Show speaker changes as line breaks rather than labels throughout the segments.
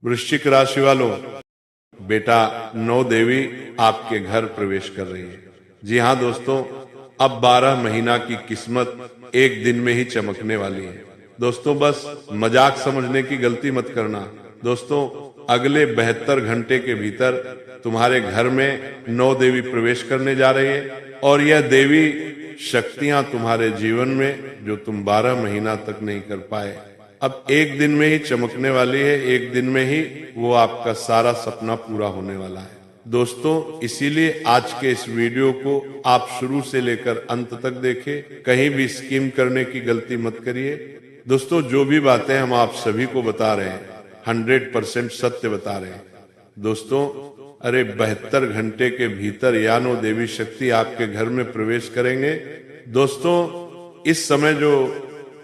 वृश्चिक राशि वालों, बेटा नौ देवी आपके घर प्रवेश कर रही है। जी हाँ दोस्तों, अब 12 महीना की किस्मत एक दिन में ही चमकने वाली है। दोस्तों बस मजाक समझने की गलती मत करना। दोस्तों अगले 72 घंटे के भीतर तुम्हारे घर में 9 देवी प्रवेश करने जा रही है और यह देवी शक्तियां तुम्हारे जीवन में जो तुम 12 महीना तक नहीं कर पाए, अब एक दिन में ही चमकने वाली है। एक दिन में ही वो आपका सारा सपना पूरा होने वाला है। दोस्तों इसीलिए आज के इस वीडियो को आप शुरू से लेकर अंत तक देखें, कहीं भी स्किम करने की गलती मत करिए। दोस्तों जो भी बातें हम आप सभी को बता रहे हैं 100% सत्य बता रहे हैं। दोस्तों अरे 72 घंटे के भीतर यानो देवी शक्ति आपके घर में प्रवेश करेंगे। दोस्तों इस समय जो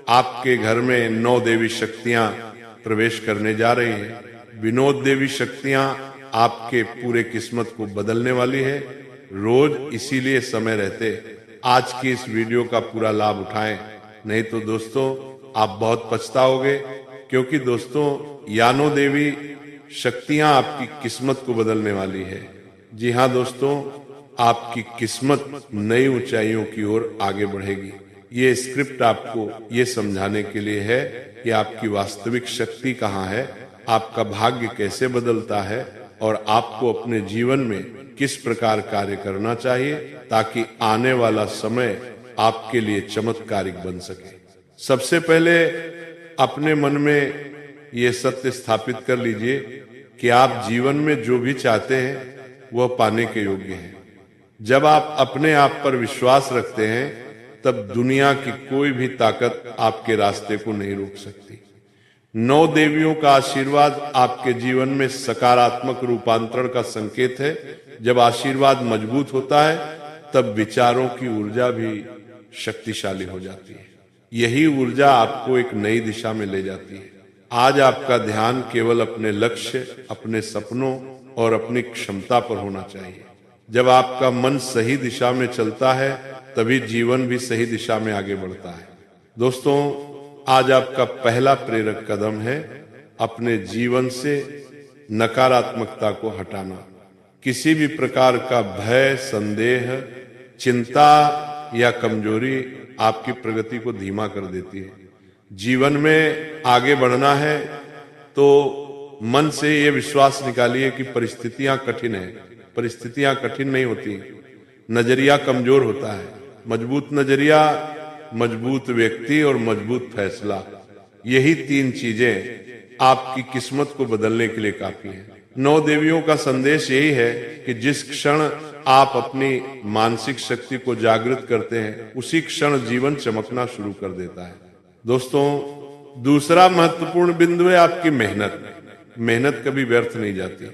आपके घर में 9 देवी शक्तियां प्रवेश करने जा रही हैं, विनोद देवी शक्तियां आपके पूरे किस्मत को बदलने वाली है। रोज इसीलिए समय रहते आज की इस वीडियो का पूरा लाभ उठाएं, नहीं तो दोस्तों आप बहुत पछताओगे। क्योंकि दोस्तों यानो देवी शक्तियां आपकी किस्मत को बदलने वाली है। जी हाँ दोस्तों, आपकी किस्मत नई ऊंचाइयों की ओर आगे बढ़ेगी। ये स्क्रिप्ट आपको ये समझाने के लिए है कि आपकी वास्तविक शक्ति कहाँ है, आपका भाग्य कैसे बदलता है और आपको अपने जीवन में किस प्रकार कार्य करना चाहिए ताकि आने वाला समय आपके लिए चमत्कारिक बन सके। सबसे पहले अपने मन में ये सत्य स्थापित कर लीजिए कि आप जीवन में जो भी चाहते हैं वह पाने के योग्य हैं। जब आप अपने आप पर विश्वास रखते हैं तब दुनिया की कोई भी ताकत आपके रास्ते को नहीं रोक सकती। 9 देवियों का आशीर्वाद आपके जीवन में सकारात्मक रूपांतरण का संकेत है। जब आशीर्वाद मजबूत होता है तब विचारों की ऊर्जा भी शक्तिशाली हो जाती है। यही ऊर्जा आपको एक नई दिशा में ले जाती है। आज आपका ध्यान केवल अपने लक्ष्य, अपने सपनों और अपनी क्षमता पर होना चाहिए। जब आपका मन सही दिशा में चलता है तभी जीवन भी सही दिशा में आगे बढ़ता है। दोस्तों आज आपका पहला प्रेरक कदम है अपने जीवन से नकारात्मकता को हटाना। किसी भी प्रकार का भय, संदेह, चिंता या कमजोरी आपकी प्रगति को धीमा कर देती है। जीवन में आगे बढ़ना है तो मन से ये विश्वास निकालिए कि परिस्थितियां कठिन है। परिस्थितियां कठिन नहीं होती, नजरिया कमजोर होता है। मजबूत नजरिया, मजबूत व्यक्ति और मजबूत फैसला, यही 3 चीजें आपकी किस्मत को बदलने के लिए काफी है। 9 देवियों का संदेश यही है कि जिस क्षण आप अपनी मानसिक शक्ति को जागृत करते हैं उसी क्षण जीवन चमकना शुरू कर देता है। दोस्तों दूसरा महत्वपूर्ण बिंदु है आपकी मेहनत। मेहनत कभी व्यर्थ नहीं जाती।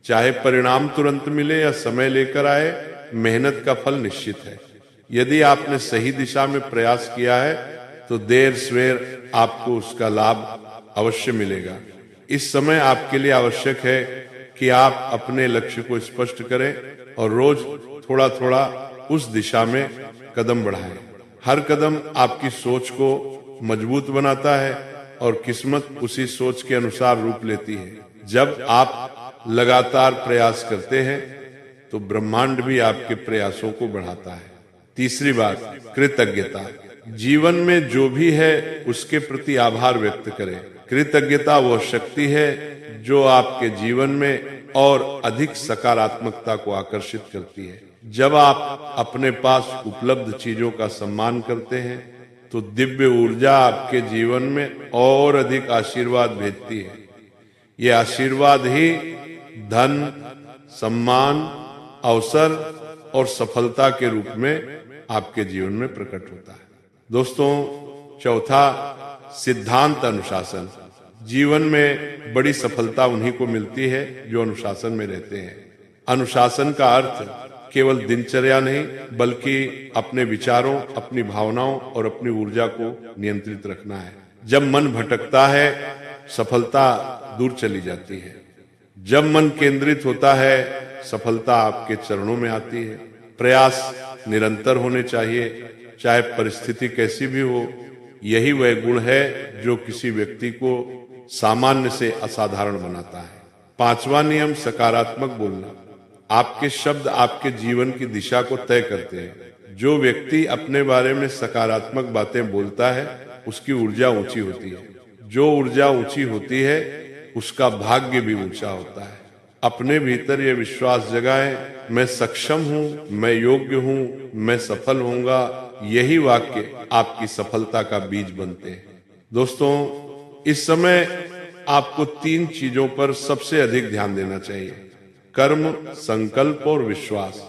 चाहे परिणाम तुरंत मिले या समय लेकर आए, मेहनत का फल निश्चित है। यदि आपने सही दिशा में प्रयास किया है तो देर सवेर आपको उसका लाभ अवश्य मिलेगा। इस समय आपके लिए आवश्यक है कि आप अपने लक्ष्य को स्पष्ट करें और रोज थोड़ा थोड़ा उस दिशा में कदम बढ़ाएं। हर कदम आपकी सोच को मजबूत बनाता है और किस्मत उसी सोच के अनुसार रूप लेती है। जब आप लगातार प्रयास करते हैं तो ब्रह्मांड भी आपके प्रयासों को बढ़ाता है। तीसरी बात, कृतज्ञता। जीवन में जो भी है उसके प्रति आभार व्यक्त करें। कृतज्ञता वह शक्ति है जो आपके जीवन में और अधिक सकारात्मकता को आकर्षित करती है। जब आप अपने पास उपलब्ध चीजों का सम्मान करते हैं तो दिव्य ऊर्जा आपके जीवन में और अधिक आशीर्वाद भेजती है। ये आशीर्वाद ही धन, सम्मान, अवसर और सफलता के रूप में आपके जीवन में प्रकट होता है। दोस्तों चौथा, सिद्धांत अनुशासन। जीवन में बड़ी सफलता उन्हीं को मिलती है जो अनुशासन में रहते हैं। अनुशासन का अर्थ केवल दिनचर्या नहीं बल्कि अपने विचारों, अपनी भावनाओं और अपनी ऊर्जा को नियंत्रित रखना है। जब मन भटकता है सफलता दूर चली जाती है। जब मन केंद्रित होता है सफलता आपके चरणों में आती है। प्रयास निरंतर होने चाहिए, चाहे परिस्थिति कैसी भी हो। यही वह गुण है जो किसी व्यक्ति को सामान्य से असाधारण बनाता है। पांचवा नियम सकारात्मक बोलना। आपके शब्द आपके जीवन की दिशा को तय करते हैं। जो व्यक्ति अपने बारे में सकारात्मक बातें बोलता है उसकी ऊर्जा ऊंची होती है। जो ऊर्जा ऊंची होती है उसका भाग्य भी ऊंचा होता है। अपने भीतर यह विश्वास जगाएं, मैं सक्षम हूं, मैं योग्य हूं, मैं सफल होऊंगा। यही वाक्य आपकी सफलता का बीज बनते हैं। दोस्तों, इस समय आपको 3 चीजों पर सबसे अधिक ध्यान देना चाहिए: कर्म, संकल्प और विश्वास।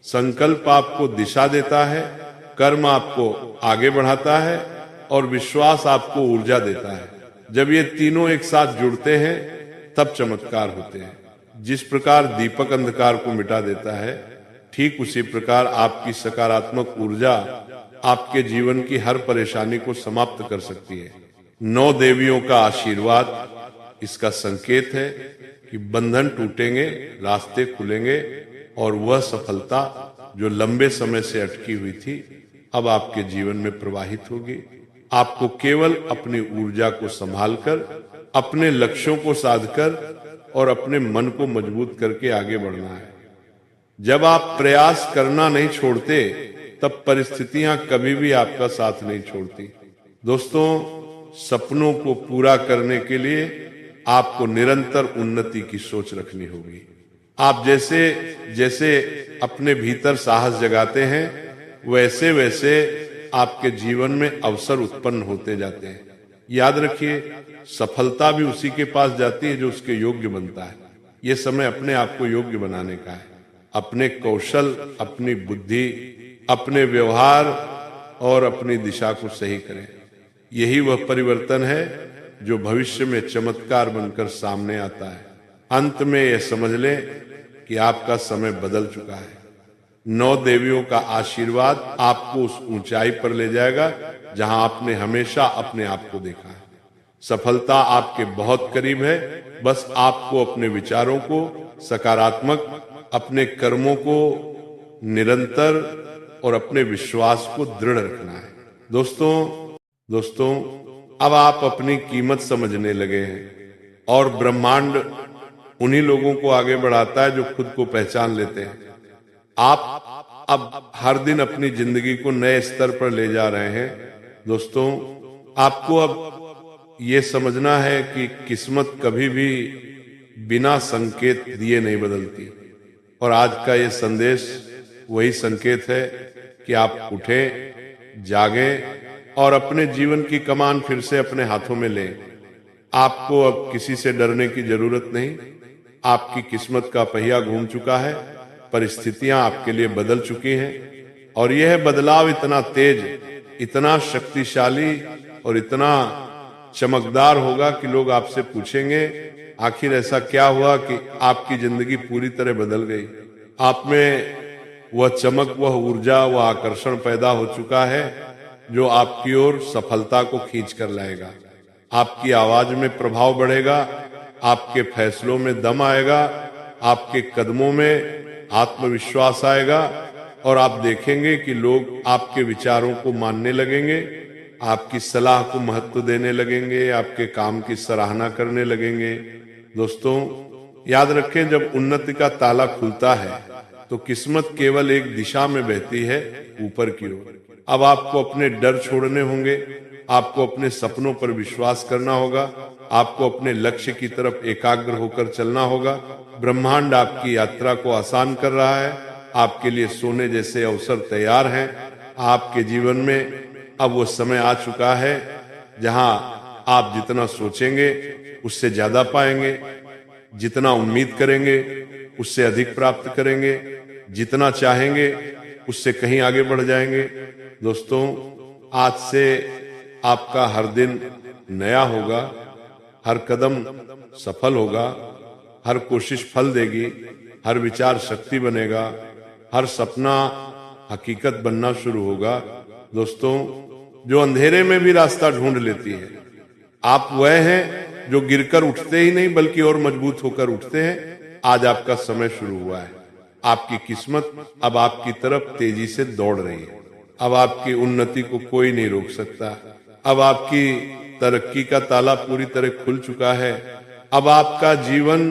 संकल्प आपको दिशा देता है, कर्म आपको आगे बढ़ाता है और विश्वास आपको ऊर्जा देता है। जब ये तीनों एक साथ जुड़ते हैं तब चमत्कार होते हैं। जिस प्रकार दीपक अंधकार को मिटा देता है, ठीक उसी प्रकार आपकी सकारात्मक ऊर्जा आपके जीवन की हर परेशानी को समाप्त कर सकती है। 9 देवियों का आशीर्वाद इसका संकेत है कि बंधन टूटेंगे, रास्ते खुलेंगे और वह सफलता जो लंबे समय से अटकी हुई थी अब आपके जीवन में प्रवाहित होगी। आपको केवल अपनी ऊर्जा को संभालकर, अपने लक्ष्यों को साधकर और अपने मन को मजबूत करके आगे बढ़ना है। जब आप प्रयास करना नहीं छोड़ते तब परिस्थितियां कभी भी आपका साथ नहीं छोड़ती। दोस्तों, सपनों को पूरा करने के लिए आपको निरंतर उन्नति की सोच रखनी होगी। आप जैसे जैसे अपने भीतर साहस जगाते हैं वैसे वैसे आपके जीवन में अवसर उत्पन्न होते जाते हैं। याद रखिए, सफलता भी उसी के पास जाती है जो उसके योग्य बनता है। ये समय अपने आप को योग्य बनाने का है। अपने कौशल, अपनी बुद्धि, अपने व्यवहार और अपनी दिशा को सही करें। यही वह परिवर्तन है जो भविष्य में चमत्कार बनकर सामने आता है। अंत में यह समझ लें कि आपका समय बदल चुका है। 9 देवियों का आशीर्वाद आपको उस ऊंचाई पर ले जाएगा जहां आपने हमेशा अपने आप को देखा है। सफलता आपके बहुत करीब है। बस आपको अपने विचारों को सकारात्मक, अपने कर्मों को निरंतर और अपने विश्वास को दृढ़ रखना है। दोस्तों, अब आप अपनी कीमत समझने लगे हैं और ब्रह्मांड उन्हीं लोगों को आगे बढ़ाता है जो खुद को पहचान लेते हैं। आप अब हर दिन अपनी जिंदगी को नए स्तर पर ले जा रहे हैं। दोस्तों, आपको अब ये समझना है कि किस्मत कभी भी बिना संकेत दिए नहीं बदलती। और आज का ये संदेश वही संकेत है कि आप उठें, जागें और अपने जीवन की कमान फिर से अपने हाथों में लें। आपको अब किसी से डरने की जरूरत नहीं। आपकी किस्मत का पहिया घूम चुका है, परिस्थितियां आपके लिए बदल चुकी हैं और यह बदलाव इतना तेज, इतना शक्तिशाली और इतना चमकदार होगा कि लोग आपसे पूछेंगे, आखिर ऐसा क्या हुआ कि आपकी जिंदगी पूरी तरह बदल गई। आप में वह चमक, वह ऊर्जा, वह आकर्षण पैदा हो चुका है जो आपकी ओर सफलता को खींच कर लाएगा। आपकी आवाज में प्रभाव बढ़ेगा, आपके फैसलों में दम आएगा, आपके कदमों में आत्मविश्वास आएगा और आप देखेंगे कि लोग आपके विचारों को मानने लगेंगे, आपकी सलाह को महत्व देने लगेंगे, आपके काम की सराहना करने लगेंगे। दोस्तों, याद रखें, जब उन्नति का ताला खुलता है तो किस्मत केवल एक दिशा में बहती है, ऊपर की ओर। अब आपको अपने डर छोड़ने होंगे, आपको अपने सपनों पर विश्वास करना होगा, आपको अपने लक्ष्य की तरफ एकाग्र होकर चलना होगा। ब्रह्मांड आपकी यात्रा को आसान कर रहा है। आपके लिए सोने जैसे अवसर तैयार हैं। आपके जीवन में अब वो समय आ चुका है जहां आप जितना सोचेंगे उससे ज्यादा पाएंगे, जितना उम्मीद करेंगे उससे अधिक प्राप्त करेंगे, जितना चाहेंगे उससे कहीं आगे बढ़ जाएंगे। दोस्तों, आज से आपका हर दिन नया होगा, हर कदम सफल होगा, हर कोशिश फल देगी, हर विचार शक्ति बनेगा, हर सपना हकीकत बनना शुरू होगा। दोस्तों, जो अंधेरे में भी रास्ता ढूंढ लेती है, आप वह हैं जो गिरकर उठते ही नहीं बल्कि और मजबूत होकर उठते हैं। आज आपका समय शुरू हुआ है। आपकी किस्मत अब आपकी तरफ तेजी से दौड़ रही है। अब आपकी उन्नति को कोई नहीं रोक सकता। अब आपकी तरक्की का ताला पूरी तरह खुल चुका है। अब आपका जीवन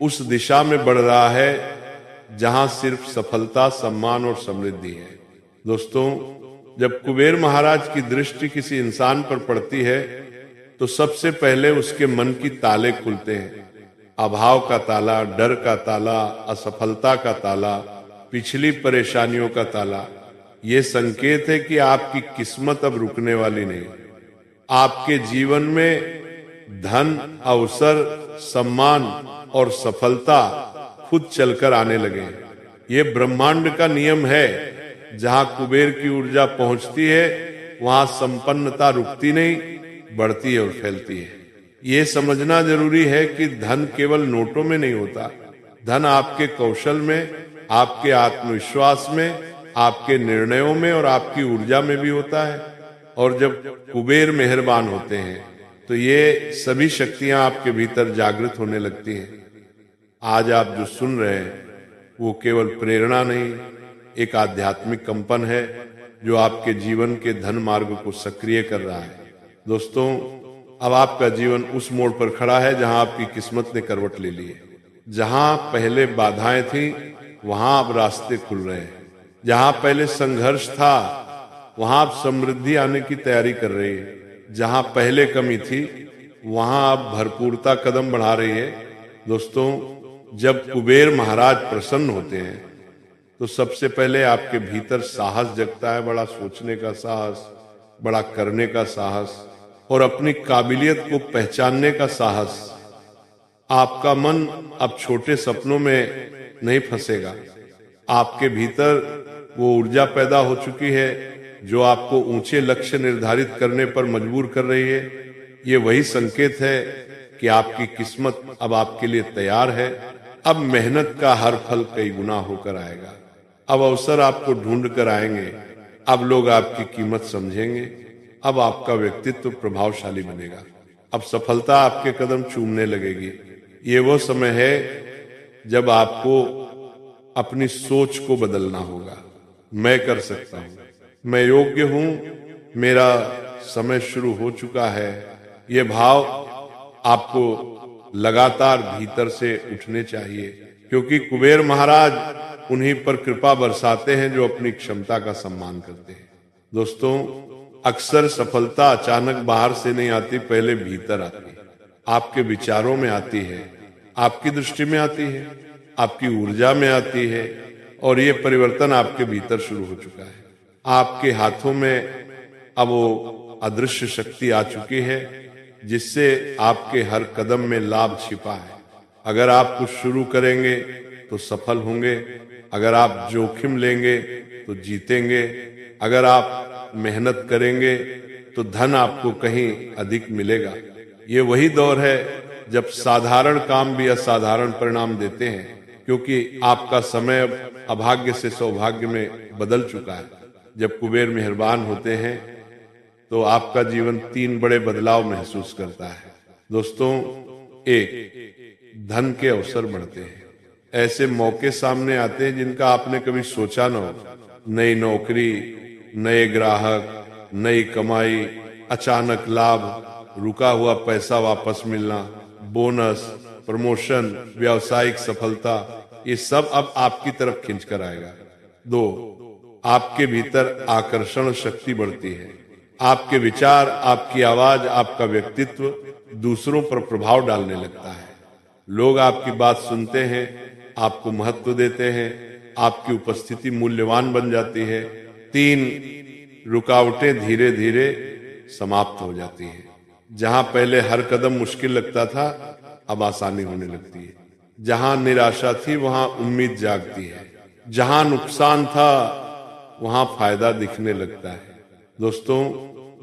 उस दिशा में बढ़ रहा है जहां सिर्फ सफलता, सम्मान और समृद्धि है। दोस्तों, जब कुबेर महाराज की दृष्टि किसी इंसान पर पड़ती है तो सबसे पहले उसके मन की ताले खुलते हैं। अभाव का ताला, डर का ताला, असफलता का ताला, पिछली परेशानियों का ताला। ये संकेत है कि आपकी किस्मत अब रुकने वाली नहीं। आपके जीवन में धन, अवसर, सम्मान और सफलता खुद चलकर आने लगे। ये ब्रह्मांड का नियम है। जहां कुबेर की ऊर्जा पहुंचती है वहां संपन्नता रुकती नहीं, बढ़ती है और फैलती है। ये समझना जरूरी है कि धन केवल नोटों में नहीं होता। धन आपके कौशल में, आपके आत्मविश्वास में, आपके निर्णयों में और आपकी ऊर्जा में भी होता है। और जब कुबेर मेहरबान होते हैं तो ये सभी शक्तियां आपके भीतर जागृत होने लगती हैं। आज आप जो सुन रहे हैं वो केवल प्रेरणा नहीं, एक आध्यात्मिक कंपन है जो आपके जीवन के धन मार्ग को सक्रिय कर रहा है। दोस्तों, अब आपका जीवन उस मोड़ पर खड़ा है जहां आपकी किस्मत ने करवट ले ली है। जहां पहले बाधाएं थी वहां अब रास्ते खुल रहे हैं। जहां पहले संघर्ष था वहां अब समृद्धि आने की तैयारी कर रही है। जहां पहले कमी थी वहां अब भरपूरता कदम बढ़ा रही है। दोस्तों, जब कुबेर महाराज प्रसन्न होते हैं तो सबसे पहले आपके भीतर साहस जगता है, बड़ा सोचने का साहस, बड़ा करने का साहस और अपनी काबिलियत को पहचानने का साहस। आपका मन अब छोटे सपनों में नहीं फंसेगा। आपके भीतर वो ऊर्जा पैदा हो चुकी है जो आपको ऊंचे लक्ष्य निर्धारित करने पर मजबूर कर रही है। ये वही संकेत है कि आपकी किस्मत अब आपके लिए तैयार है। अब मेहनत का हर फल कई गुना होकर आएगा। अब अवसर आपको ढूंढ कर आएंगे। अब लोग आपकी कीमत समझेंगे। अब आपका व्यक्तित्व प्रभावशाली बनेगा। अब सफलता आपके कदम चूमने लगेगी। ये वो समय है जब आपको अपनी सोच को बदलना होगा। मैं कर सकता हूं, मैं योग्य हूं, मेरा समय शुरू हो चुका है। ये भाव आपको लगातार भीतर से उठने चाहिए, क्योंकि कुबेर महाराज उन्हीं पर कृपा बरसाते हैं जो अपनी क्षमता का सम्मान करते हैं। दोस्तों, अक्सर सफलता अचानक बाहर से नहीं आती, पहले भीतर आती है। आपके विचारों में आती है, आपकी दृष्टि में आती है, आपकी ऊर्जा में आती है और ये परिवर्तन आपके भीतर शुरू हो चुका है। आपके हाथों में अब वो अदृश्य शक्ति आ चुकी है जिससे आपके हर कदम में लाभ छिपा है। अगर आप कुछ शुरू करेंगे तो सफल होंगे। अगर आप जोखिम लेंगे तो जीतेंगे। अगर आप मेहनत करेंगे तो धन आपको कहीं अधिक मिलेगा। ये वही दौर है जब साधारण काम भी असाधारण परिणाम देते हैं, क्योंकि आपका समय अब अभाग्य से सौभाग्य में बदल चुका है। जब कुबेर मेहरबान होते हैं तो आपका जीवन 3 बड़े बदलाव महसूस करता है। दोस्तों, 1, धन के अवसर बढ़ते हैं। ऐसे मौके सामने आते हैं जिनका आपने कभी सोचा न हो। नई नौकरी, नए ग्राहक, नई कमाई, अचानक लाभ, रुका हुआ पैसा वापस मिलना, बोनस, प्रमोशन, व्यावसायिक सफलता, ये सब अब आपकी तरफ खींच कर आएगा। 2, आपके भीतर आकर्षण शक्ति बढ़ती है। आपके विचार, आपकी आवाज, आपका व्यक्तित्व दूसरों पर प्रभाव डालने लगता है। लोग आपकी बात सुनते हैं, आपको महत्व देते हैं, आपकी उपस्थिति मूल्यवान बन जाती है। 3, रुकावटें धीरे धीरे समाप्त हो जाती हैं। जहां पहले हर कदम मुश्किल लगता था, अब आसानी होने लगती है। जहां निराशा थी वहां उम्मीद जागती है। जहां नुकसान था वहां फायदा दिखने लगता है। दोस्तों,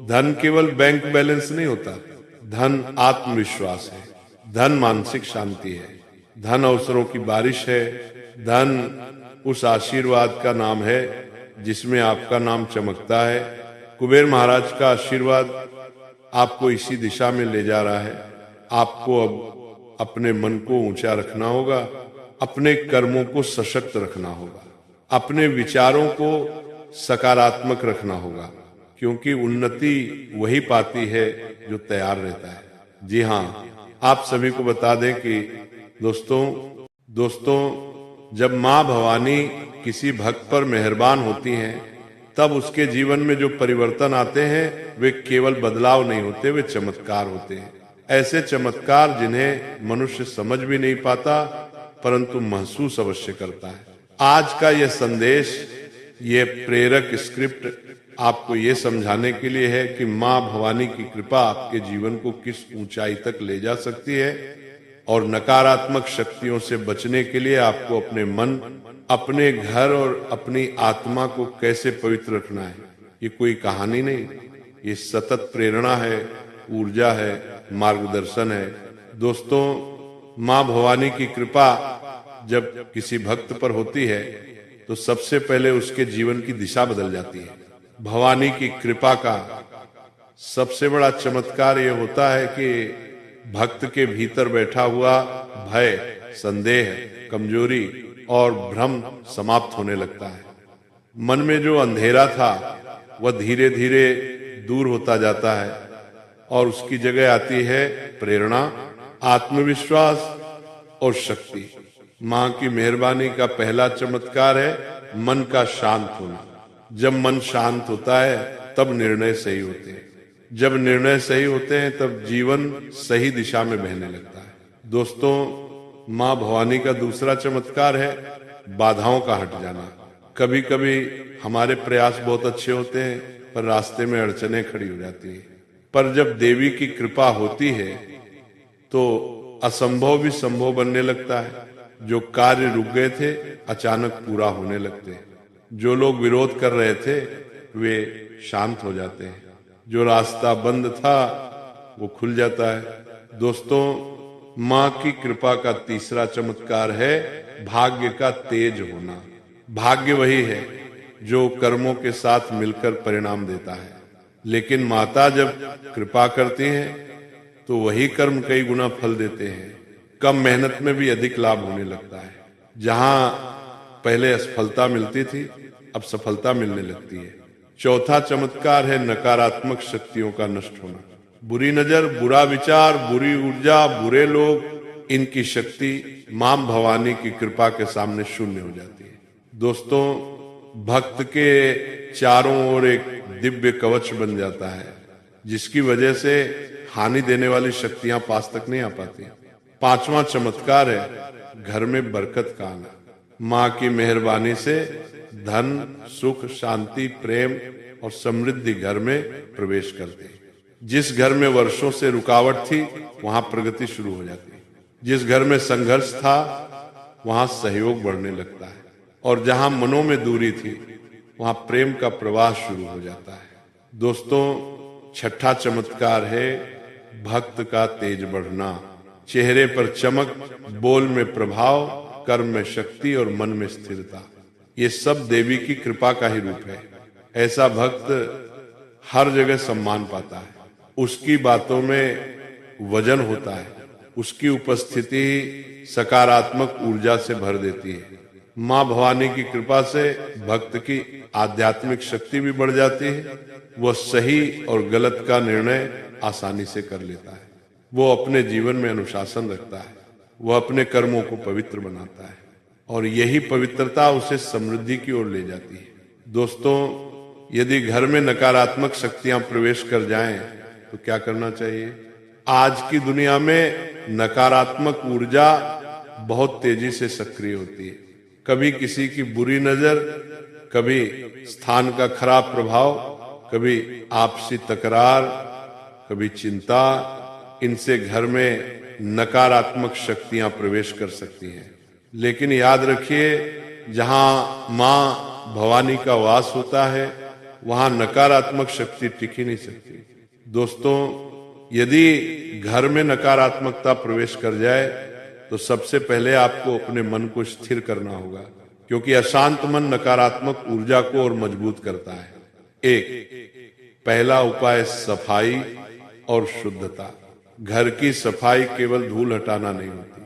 धन केवल बैंक बैलेंस नहीं होता। धन आत्मविश्वास है, धन मानसिक शांति है, धन अवसरों की बारिश है, धन उस आशीर्वाद का नाम है जिसमें आपका नाम चमकता है। कुबेर महाराज का आशीर्वाद आपको इसी दिशा में ले जा रहा है। आपको अब अपने मन को ऊंचा रखना होगा, अपने कर्मों को सशक्त रखना होगा, अपने विचारों को सकारात्मक रखना होगा, क्योंकि उन्नति वही पाती है जो तैयार रहता है। जी हाँ, आप सभी को बता दें कि दोस्तों जब माँ भवानी किसी भक्त पर मेहरबान होती हैं, तब उसके जीवन में जो परिवर्तन आते हैं वे केवल बदलाव नहीं होते, वे चमत्कार होते हैं। ऐसे चमत्कार जिन्हें मनुष्य समझ भी नहीं पाता परंतु महसूस अवश्य करता है। आज का यह संदेश, ये प्रेरक स्क्रिप्ट आपको ये समझाने के लिए है कि माँ भवानी की कृपा आपके जीवन को किस ऊंचाई तक ले जा सकती है और नकारात्मक शक्तियों से बचने के लिए आपको अपने मन, अपने घर और अपनी आत्मा को कैसे पवित्र रखना है। ये कोई कहानी नहीं, ये सतत प्रेरणा है, ऊर्जा है, मार्गदर्शन है। दोस्तों, माँ भवानी की कृपा जब किसी भक्त पर होती है तो सबसे पहले उसके जीवन की दिशा बदल जाती है। भवानी की कृपा का सबसे बड़ा चमत्कार यह होता है कि भक्त के भीतर बैठा हुआ भय, संदेह, कमजोरी और भ्रम समाप्त होने लगता है। मन में जो अंधेरा था वह धीरे धीरे दूर होता जाता है और उसकी जगह आती है प्रेरणा, आत्मविश्वास और शक्ति। माँ की मेहरबानी का पहला चमत्कार है मन का शांत होना। जब मन शांत होता है तब निर्णय सही होते हैं। जब निर्णय सही होते हैं तब जीवन सही दिशा में बहने लगता है। दोस्तों, माँ भवानी का दूसरा चमत्कार है बाधाओं का हट जाना। कभी कभी हमारे प्रयास बहुत अच्छे होते हैं पर रास्ते में अड़चनें खड़ी हो जाती हैं। पर जब देवी की कृपा होती है तो असंभव भी संभव बनने लगता है। जो कार्य रुक गए थे अचानक पूरा होने लगते हैं। जो लोग विरोध कर रहे थे वे शांत हो जाते हैं। जो रास्ता बंद था वो खुल जाता है। दोस्तों, माँ की कृपा का तीसरा चमत्कार है भाग्य का तेज होना। भाग्य वही है जो कर्मों के साथ मिलकर परिणाम देता है, लेकिन माता जब कृपा करती हैं तो वही कर्म कई गुना फल देते हैं। कम मेहनत में भी अधिक लाभ होने लगता है। जहां पहले असफलता मिलती थी अब सफलता मिलने लगती है। चौथा चमत्कार है नकारात्मक शक्तियों का नष्ट होना। बुरी नजर, बुरा विचार, बुरी ऊर्जा, बुरे लोग, इनकी शक्ति मां भवानी की कृपा के सामने शून्य हो जाती है। दोस्तों, भक्त के चारों ओर एक दिव्य कवच बन जाता है जिसकी वजह से हानि देने वाली शक्तियां पास तक नहीं आ पाती। पांचवा चमत्कार है घर में बरकत का आना। माँ की मेहरबानी से धन, सुख, शांति, प्रेम और समृद्धि घर में प्रवेश करते हैं। जिस घर में वर्षों से रुकावट थी वहां प्रगति शुरू हो जाती है। जिस घर में संघर्ष था वहां सहयोग बढ़ने लगता है और जहां मनों में दूरी थी वहां प्रेम का प्रवाह शुरू हो जाता है। दोस्तों, छठा चमत्कार है भक्त का तेज बढ़ना। चेहरे पर चमक, बोल में प्रभाव, कर्म में शक्ति और मन में स्थिरता, ये सब देवी की कृपा का ही रूप है। ऐसा भक्त हर जगह सम्मान पाता है। उसकी बातों में वजन होता है। उसकी उपस्थिति सकारात्मक ऊर्जा से भर देती है। माँ भवानी की कृपा से भक्त की आध्यात्मिक शक्ति भी बढ़ जाती है। वह सही और गलत का निर्णय आसानी से कर लेता है। वो अपने जीवन में अनुशासन रखता है। वह अपने कर्मों को पवित्र बनाता है और यही पवित्रता उसे समृद्धि की ओर ले जाती है। दोस्तों, यदि घर में नकारात्मक शक्तियां प्रवेश कर जाएं तो क्या करना चाहिए? आज की दुनिया में नकारात्मक ऊर्जा बहुत तेजी से सक्रिय होती है। कभी किसी की बुरी नजर, कभी स्थान का खराब प्रभाव, कभी आपसी तकरार, कभी चिंता, इनसे घर में नकारात्मक शक्तियां प्रवेश कर सकती हैं। लेकिन याद रखिए, जहां मां भवानी का वास होता है वहां नकारात्मक शक्ति टिक ही नहीं सकती। दोस्तों, यदि घर में नकारात्मकता प्रवेश कर जाए तो सबसे पहले आपको अपने मन को स्थिर करना होगा, क्योंकि अशांत मन नकारात्मक ऊर्जा को और मजबूत करता है। पहला उपाय सफाई और शुद्धता। घर की सफाई केवल धूल हटाना नहीं होती,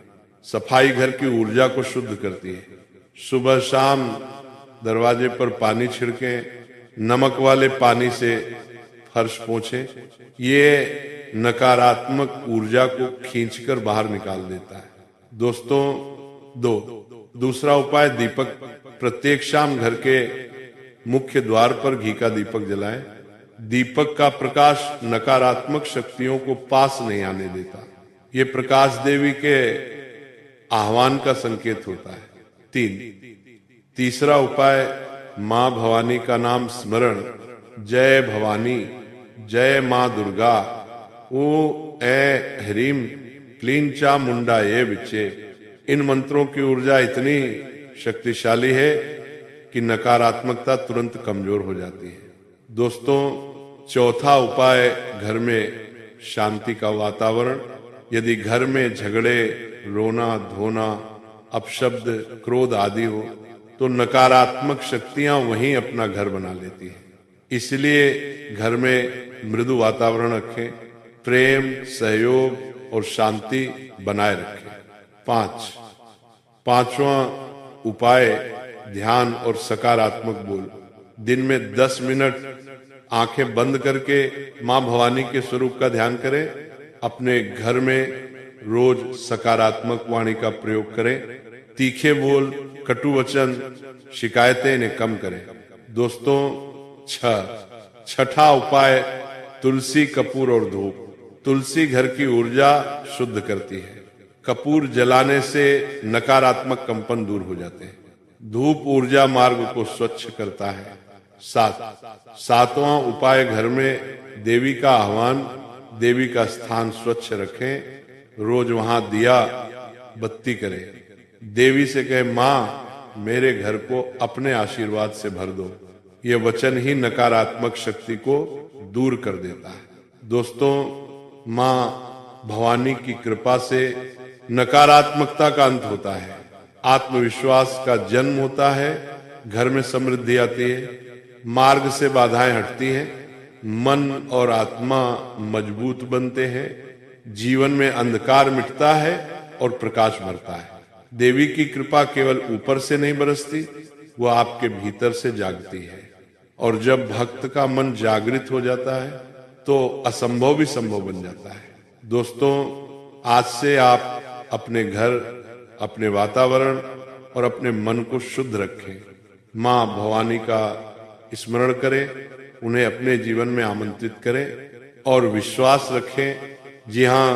सफाई घर की ऊर्जा को शुद्ध करती है। सुबह शाम दरवाजे पर पानी छिड़कें, नमक वाले पानी से फर्श पोंछें। ये नकारात्मक ऊर्जा को खींचकर बाहर निकाल देता है। दोस्तों, दूसरा उपाय, दीपक। प्रत्येक शाम घर के मुख्य द्वार पर घी का दीपक जलाएं। दीपक का प्रकाश नकारात्मक शक्तियों को पास नहीं आने देता। ये प्रकाश देवी के आह्वान का संकेत होता है। तीसरा उपाय, मां भवानी का नाम स्मरण। जय भवानी, जय मां दुर्गा, ओ ए ह्रीम क्लीं चामुंडा ये विचे। इन मंत्रों की ऊर्जा इतनी शक्तिशाली है कि नकारात्मकता तुरंत कमजोर हो जाती है। दोस्तों, चौथा उपाय, घर में शांति का वातावरण। यदि घर में झगड़े, रोना धोना, अपशब्द, क्रोध आदि हो तो नकारात्मक शक्तियां वहीं अपना घर बना लेती हैं। इसलिए घर में मृदु वातावरण रखें, प्रेम, सहयोग और शांति बनाए रखें। पांचवा उपाय, ध्यान और सकारात्मक बोल। दिन में 10 मिनट आंखें बंद करके मां भवानी के स्वरूप का ध्यान करें। अपने घर में रोज सकारात्मक वाणी का प्रयोग करें। तीखे बोल, कटु वचन, शिकायतें इन्हें कम करें। दोस्तों, छठा उपाय, तुलसी, कपूर और धूप। तुलसी घर की ऊर्जा शुद्ध करती है। कपूर जलाने से नकारात्मक कंपन दूर हो जाते हैं। धूप ऊर्जा मार्ग को स्वच्छ करता है। सातवां उपाय, घर में देवी का आह्वान। देवी का स्थान स्वच्छ रखें। रोज वहां दिया बत्ती करें। देवी से कहे, मां मेरे घर को अपने आशीर्वाद से भर दो। यह वचन ही नकारात्मक शक्ति को दूर कर देता है। दोस्तों, मां भवानी की कृपा से नकारात्मकता का अंत होता है, आत्मविश्वास का जन्म होता है, घर में समृद्धि आती है, मार्ग से बाधाएं हटती हैं, मन और आत्मा मजबूत बनते हैं, जीवन में अंधकार मिटता है और प्रकाश भरता है। देवी की कृपा केवल ऊपर से नहीं बरसती, वो आपके भीतर से जागती है। और जब भक्त का मन जागृत हो जाता है तो असंभव भी संभव बन जाता है। दोस्तों, आज से आप अपने घर, अपने वातावरण और अपने मन को शुद्ध रखें। मां भवानी का स्मरण करें, उन्हें अपने जीवन में आमंत्रित करें और विश्वास रखें। जी हाँ,